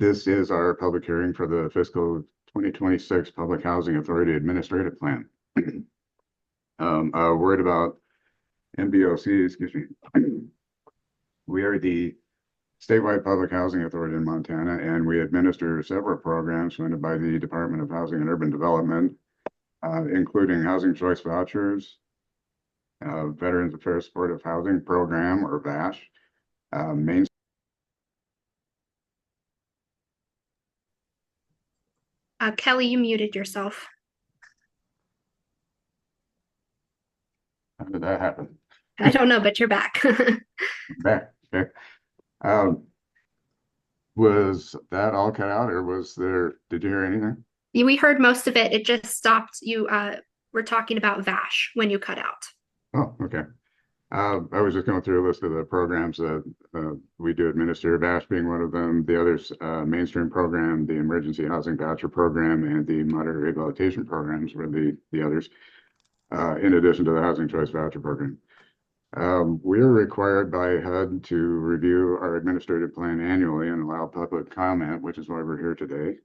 This is our public hearing for the fiscal 2026 Public Housing Authority Administrative Plan. A word about MBOC, excuse me. We are the statewide public housing authority in Montana, and we administer several programs funded by the Department of Housing and Urban Development, including Housing Choice Vouchers, Veterans Affairs Supportive Housing Program, or VASH, Main. Kelly, you muted yourself. How did that happen? I don't know, but you're back. Back. Okay. Um, was that all cut out, or did you hear anything? We heard most of it. It just stopped. You were talking about VASH when you cut out. Oh, okay. I was just going through a list of the programs that we do administer, VASH being one of them, the others, mainstream program, the emergency housing voucher program, and the moderate rehabilitation programs were the others, in addition to the housing choice voucher program. We are required by HUD to review our administrative plan annually and allow public comment, which is why we're here today.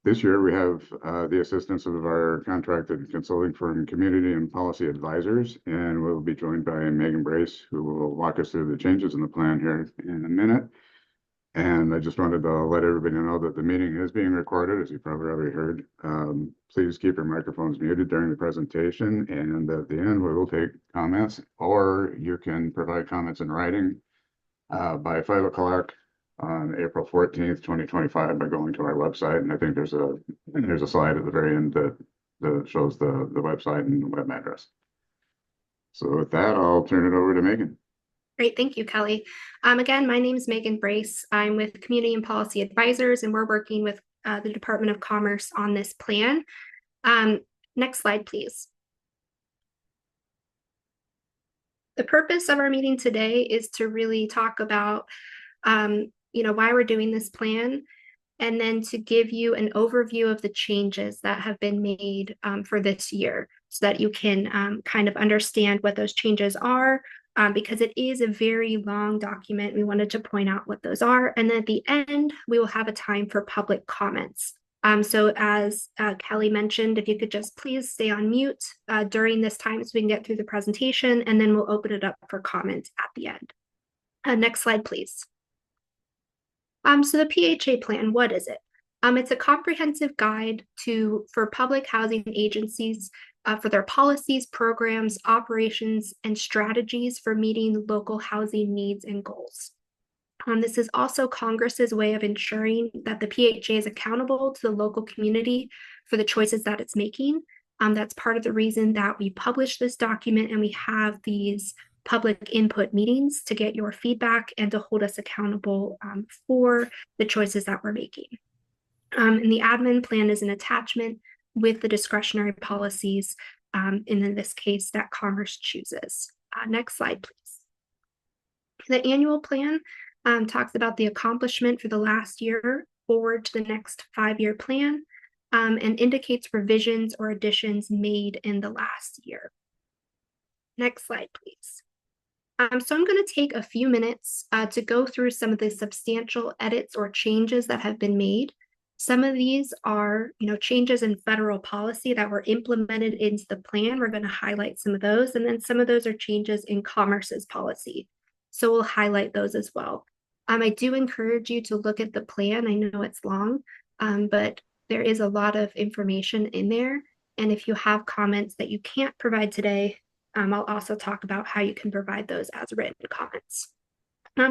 This year, we have the assistance of our contracted consulting firm, Community and Policy Advisors, and we'll be joined by Megan Brace, who will walk us through the changes in the plan here in a minute. And I just wanted to let everybody know that the meeting is being recorded, as you probably already heard. Please keep your microphones muted during the presentation, and at the end, we will take comments, or you can provide comments in writing by 5 o'clock on April 14th, 2025 by going to our website. And I think there's a slide at the very end that shows the website and the web address. So with that, I'll turn it over to Megan. Great, thank you, Kelly. Again, my name is Megan Brace. I'm with Community and Policy Advisors, and we're working with the Department of Commerce on this plan. Next slide, please. The purpose of our meeting today is to really talk about why we're doing this plan, and then to give you an overview of the changes that have been made for this year so that you can kind of understand what those changes are, because it is a very long document. We wanted to point out what those are. And then at the end, we will have a time for public comments. So as Kelly mentioned, if you could just please stay on mute during this time so we can get through the presentation, and then we'll open it up for comment at the end. Next slide, please. So the PHA plan, what is it? It's a comprehensive guide for public housing agencies for their policies, programs, operations, and strategies for meeting local housing needs and goals. This is also Congress's way of ensuring that the PHA is accountable to the local community for the choices that it's making. That's part of the reason that we publish this document and we have these public input meetings to get your feedback and to hold us accountable for the choices that we're making. And the admin plan is an attachment with the discretionary policies, in this case, that Commerce chooses. Next slide, please. The annual plan talks about the accomplishment for the last year forward to the next 5-year plan, and indicates revisions or additions made in the last year. Next slide, please. So I'm going to take a few minutes to go through some of the substantial edits or changes that have been made. Some of these are, changes in federal policy that were implemented into the plan. We're going to highlight some of those, and then some of those are changes in Commerce's policy. So we'll highlight those as well. I do encourage you to look at the plan. I know it's long, but there is a lot of information in there. And if you have comments that you can't provide today, I'll also talk about how you can provide those as written comments.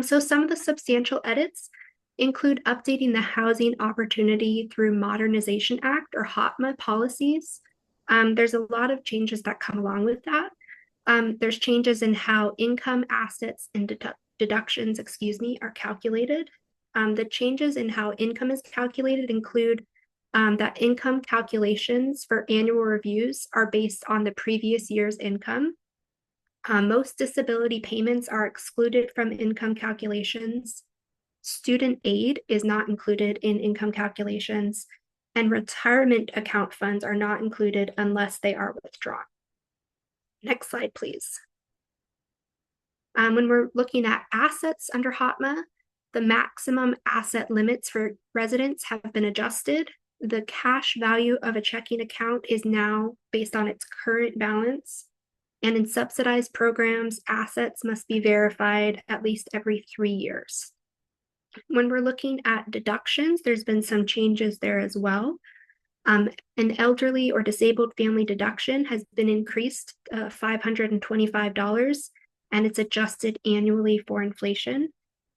So some of the substantial edits include updating the Housing Opportunity through Modernization Act, or HOTMA, policies. There's a lot of changes that come along with that. There's changes in how income, assets, and deductions, are calculated. The changes in how income is calculated include that income calculations for annual reviews are based on the previous year's income. Most disability payments are excluded from income calculations. Student aid is not included in income calculations, and retirement account funds are not included unless they are withdrawn. Next slide, please. When we're looking at assets under HOTMA, The maximum asset limits for residents have been adjusted. The cash value of a checking account is now based on its current balance. And in subsidized programs, assets must be verified at least every 3 years. When we're looking at deductions, there's been some changes there as well. An elderly or disabled family deduction has been increased $525, and it's adjusted annually for inflation.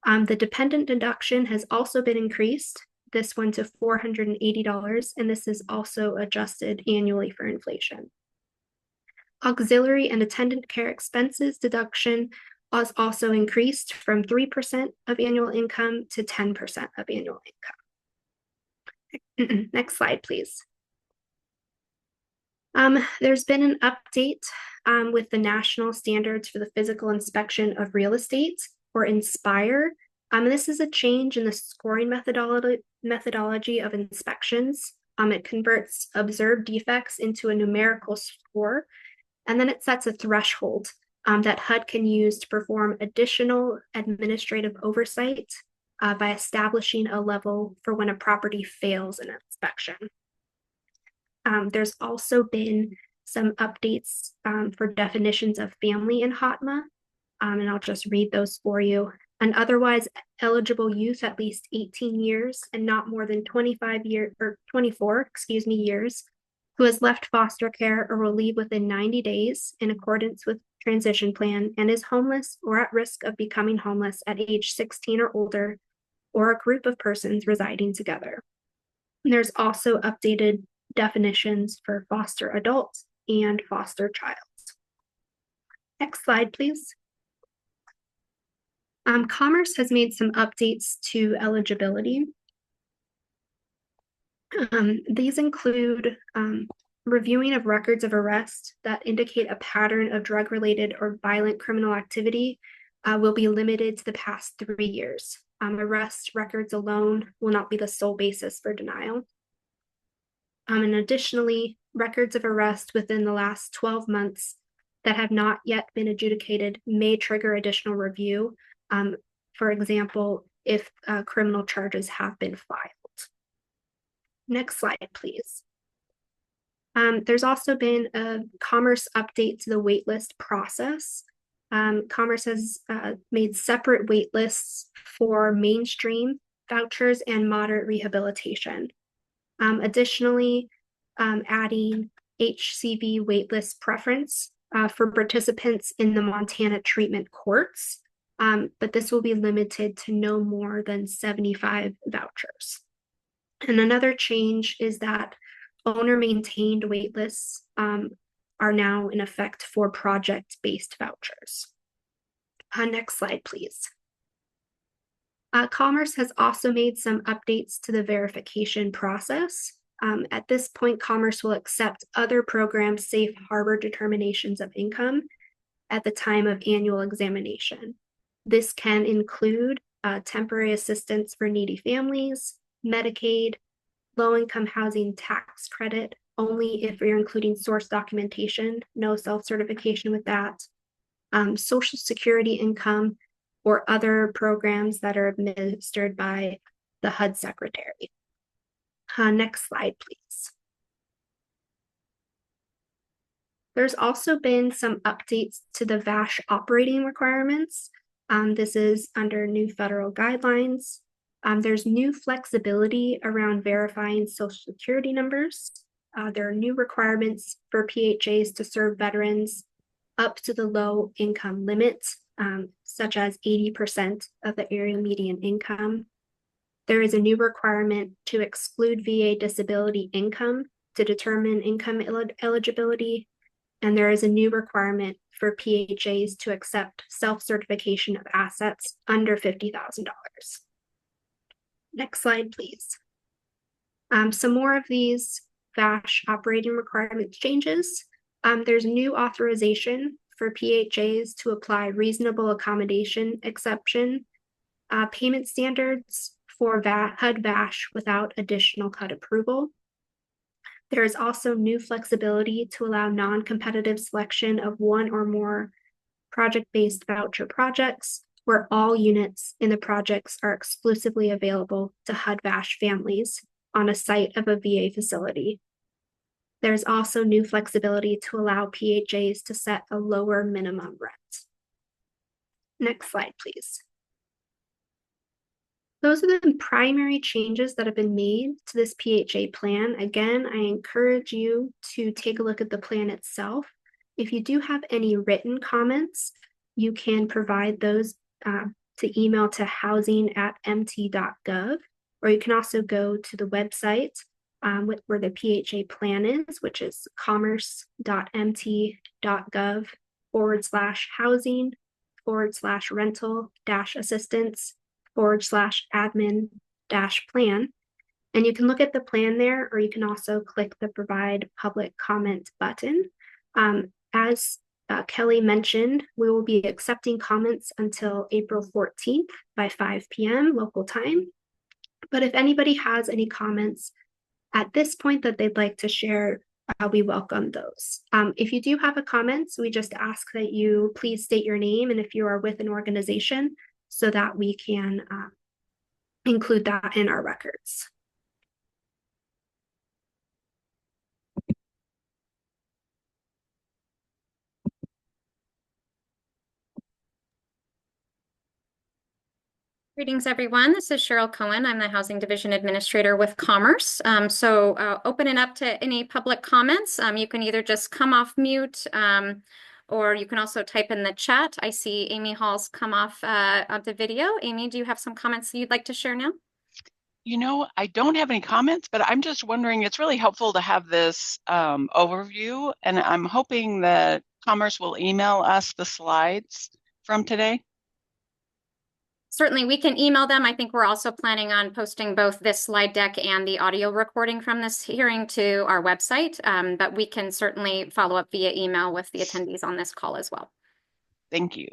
The dependent deduction has also been increased, this one to $480, and this is also adjusted annually for inflation. Auxiliary and attendant care expenses deduction was also increased from 3% of annual income to 10% of annual income. Next slide, please. There's been an update with the National Standards for the Physical Inspection of Real Estate, or INSPIRE. This is a change in the scoring methodology of inspections. It converts observed defects into a numerical score, and then it sets a threshold that HUD can use to perform additional administrative oversight by establishing a level for when a property fails an inspection. There's also been some updates for definitions of family in HOTMA, and I'll just read those for you. An otherwise eligible youth at least 18 years and not more than 24 years, who has left foster care or will leave within 90 days in accordance with transition plan and is homeless or at risk of becoming homeless at age 16 or older, or a group of persons residing together. And there's also updated definitions for foster adults and foster child. Next slide, please. Commerce has made some updates to eligibility. These include reviewing of records of arrest that indicate a pattern of drug-related or violent criminal activity will be limited to the past 3 years. Arrest records alone will not be the sole basis for denial. And additionally, records of arrest within the last 12 months that have not yet been adjudicated may trigger additional review. For example, if criminal charges have been filed. Next slide, please. There's also been a Commerce update to the waitlist process. Commerce has made separate waitlists for mainstream vouchers and moderate rehabilitation. Additionally, adding HCV waitlist preference for participants in the Montana treatment courts, but this will be limited to no more than 75 vouchers. And another change is that owner-maintained waitlists are now in effect for project-based vouchers. Next slide, please. Commerce has also made some updates to the verification process. At this point, Commerce will accept other programs' safe harbor determinations of income at the time of annual examination. This can include temporary assistance for needy families, Medicaid, low-income housing tax credit, only if you're including source documentation, no self-certification with that, Social Security income, or other programs that are administered by the HUD secretary. Next slide, please. There's also been some updates to the VASH operating requirements. This is under new federal guidelines. There's new flexibility around verifying Social Security numbers. There are new requirements for PHAs to serve veterans up to the low income limit, such as 80% of the area median income. There is a new requirement to exclude VA disability income to determine income eligibility. And there is a new requirement for PHAs to accept self-certification of assets under $50,000. Next slide, please. Some more of these VASH operating requirements changes. There's new authorization for PHAs to apply reasonable accommodation exception, payment standards for HUD VASH without additional HUD approval. There is also new flexibility to allow non-competitive selection of one or more project-based voucher projects where all units in the projects are exclusively available to HUD-VASH families on a site of a VA facility. There's also new flexibility to allow PHAs to set a lower minimum rent. Next slide, please. Those are the primary changes that have been made to this PHA plan. Again, I encourage you to take a look at the plan itself. If you do have any written comments, you can provide those to email to housing@mt.gov, or you can also go to the website where the PHA plan is, which is commerce.mt.gov/housing/rental-assistance/admin-plan. And you can look at the plan there, or you can also click the provide public comment button. As Kelly mentioned, we will be accepting comments until April 14th by 5 p.m. local time. But if anybody has any comments at this point that they'd like to share, we welcome those. If you do have a comment, we just ask that you please state your name and if you are with an organization so that we can include that in our records. Greetings, everyone. This is Cheryl Cohen. I'm the Housing Division Administrator with Commerce. Open it up to any public comments. You can either just come off mute or you can also type in the chat. I see Amy Hall's come off of the video. Amy, do you have some comments that you'd like to share now? You know, I don't have any comments, but I'm just wondering, it's really helpful to have this overview, and I'm hoping that Commerce will email us the slides from today. Certainly, we can email them. I think we're also planning on posting both this slide deck and the audio recording from this hearing to our website, but we can certainly follow up via email with the attendees on this call as well. Thank you.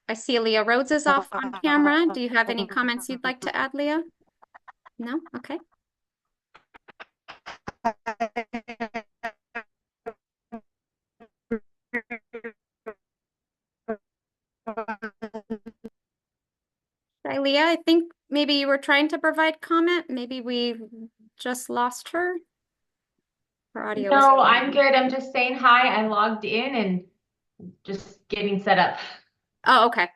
I see Leah Rhodes is off on camera. Do you have any comments you'd like to add, Leah? No? Okay. Hi, Leah. I think maybe you were trying to provide comment. Maybe we just lost her. Her audio. No, I'm good. I'm just saying hi. I logged in and just getting set up. Oh, okay.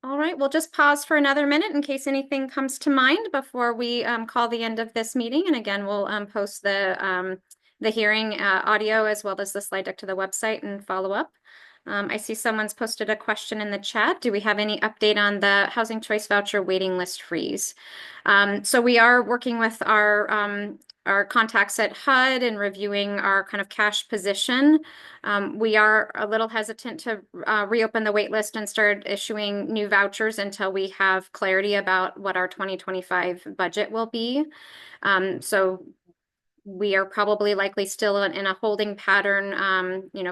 All right, we'll just pause for another minute in case anything comes to mind before we call the end of this meeting. And again, we'll post the hearing audio as well as the slide deck to the website and follow up. I see someone's posted a question in the chat. Do we have any update on the housing choice voucher waiting list freeze? So we are working with our contacts at HUD and reviewing our kind of cash position. We are a little hesitant to reopen the wait list and start issuing new vouchers until we have clarity about what our 2025 budget will be. So we are probably likely still in a holding pattern,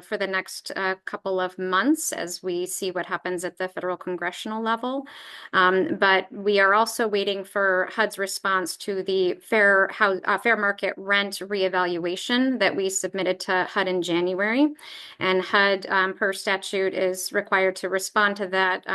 for the next couple of months as we see what happens at the federal congressional level. But we are also waiting for HUD's response to the fair market rent reevaluation that we submitted to HUD in January. And HUD, per statute, is required to respond to that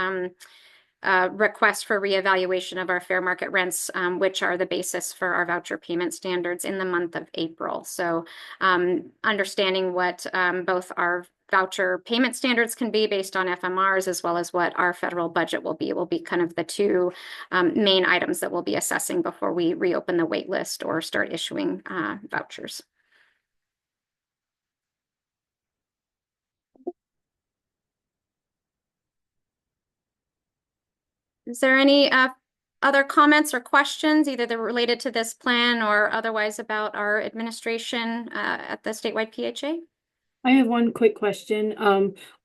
request for reevaluation of our fair market rents, which are the basis for our voucher payment standards in the month of April. So understanding what both our voucher payment standards can be based on FMRs as well as what our federal budget will be kind of the two main items that we'll be assessing before we reopen the wait list or start issuing vouchers. Is there any other comments or questions, either that are related to this plan or otherwise about our administration at the statewide PHA? I have one quick question.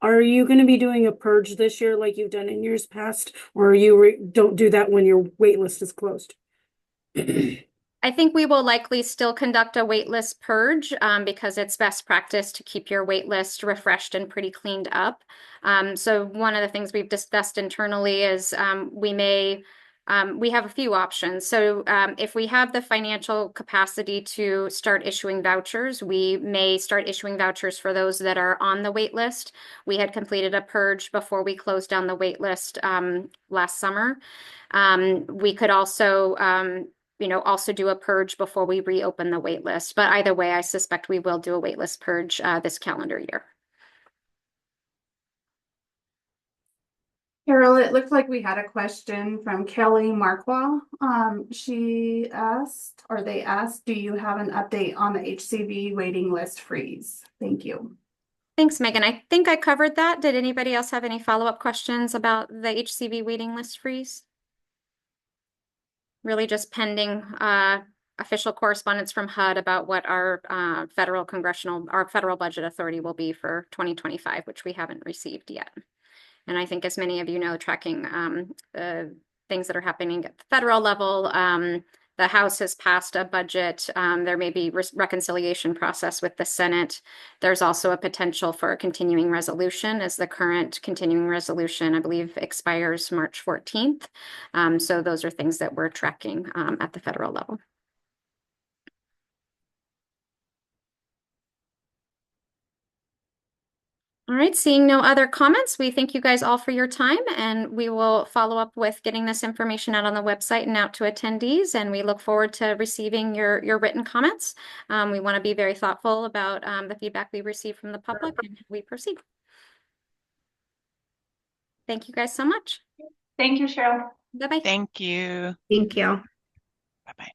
Are you going to be doing a purge this year like you've done in years past, or you don't do that when your wait list is closed? I I think we will likely still conduct a waitlist purge because it's best practice to keep your waitlist refreshed and pretty cleaned up. So one of the things we've discussed internally is we have a few options. So if we have the financial capacity to start issuing vouchers, we may start issuing vouchers for those that are on the wait list. We had completed a purge before we closed down the wait list last summer. We could also also do a purge before we reopen the wait list. But either way, I suspect we will do a wait list purge this calendar year. Carol, it looked like we had a question from Kelly Markwell. She asked, or they asked, do you have an update on the HCV waiting list freeze? Thank you. Thanks, Megan. I think I covered that. Did anybody else have any follow-up questions about the HCV waiting list freeze? Really just pending official correspondence from HUD about what our federal budget authority will be for 2025, which we haven't received yet. And I think, as many of you know, tracking things that are happening at the federal level, the House has passed a budget. There may be reconciliation process with the Senate. There's also a potential for a continuing resolution, as the current continuing resolution, I believe, expires March 14th. So those are things that we're tracking at the federal level. All right, seeing no other comments, we thank you guys all for your time, and we will follow up with getting this information out on the website and out to attendees, and we look forward to receiving your written comments. We want to be very thoughtful about the feedback we receive from the public, and we proceed. Thank you guys so much. Thank you, Cheryl. Bye-bye. Thank you. Thank you. Bye-bye.